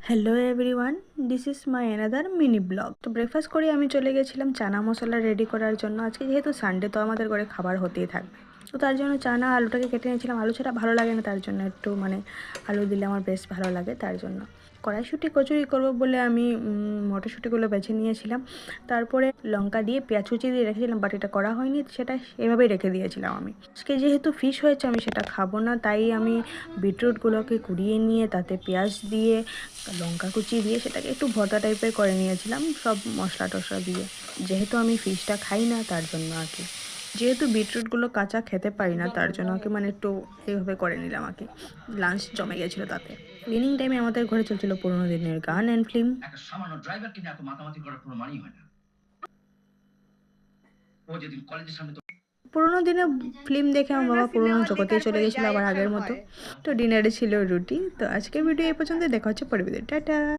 Hello everyone, this is my another mini blog. তো breakfast করে আমি চলে গেছিলাম চানা মশলা রেডি করার জন্য। আজকে যেহেতু সানডে, তো আমাদের ঘরে খাবার হতেই থাকবে। তো তার জন্য চানা আলুটাকে কেটে নিয়েছিলাম। আলু ছাড়া ভালো লাগে না, তার জন্য একটু আলু দিলে আমার বেশ ভালো লাগে। তার জন্য কড়াইশুঁটি কচুরি করবো বলে আমি মটরশুঁটিগুলো বেছে নিয়েছিলাম। তারপরে লঙ্কা দিয়ে পেঁয়াজ কুচি দিয়ে রেখেছিলাম, বাট এটা করা হয়নি, সেটা এভাবেই রেখে দিয়েছিলাম আমি। আজকে যেহেতু ফিশ হয়েছে, আমি সেটা খাবো না, তাই আমি বিটরুটগুলোকে কুড়িয়ে নিয়ে তাতে পেঁয়াজ দিয়ে লঙ্কা কুচি দিয়ে সেটাকে একটু ভর্তা টাইপের করে নিয়েছিলাম, সব মশলা টশলা দিয়ে। যেহেতু আমি ফিশটা খাই না, তার জন্য আর কি। যেহেতু বিটরুটগুলো কাঁচা খেতে পারি না, তার জন্য আর কি একটু এইভাবে করে নিলাম আর কি। লাঞ্চ জমে গেছিলো তাতে। ক্লিনিং টাইমে আমাদের ঘরে চলছিল পুরোনো দিনের গান অ্যান্ড ফিল্ম। একটা সামান্য ড্রাইভারকে নিয়ে এত মাতামাতি করার কোনো মানেই হয় না। ও যেদিন কলেজের সামনে তো পুরোনো দিনে ফিল্ম দেখে আমার বাবা পুরোনো জগতেই চলে গেছিলো আবার আগের মতো। তো ডিনারে ছিল রুটি। তো আজকের ভিডিও এই পর্যন্ত, দেখা হচ্ছে পরে ভিডিও। টাটা।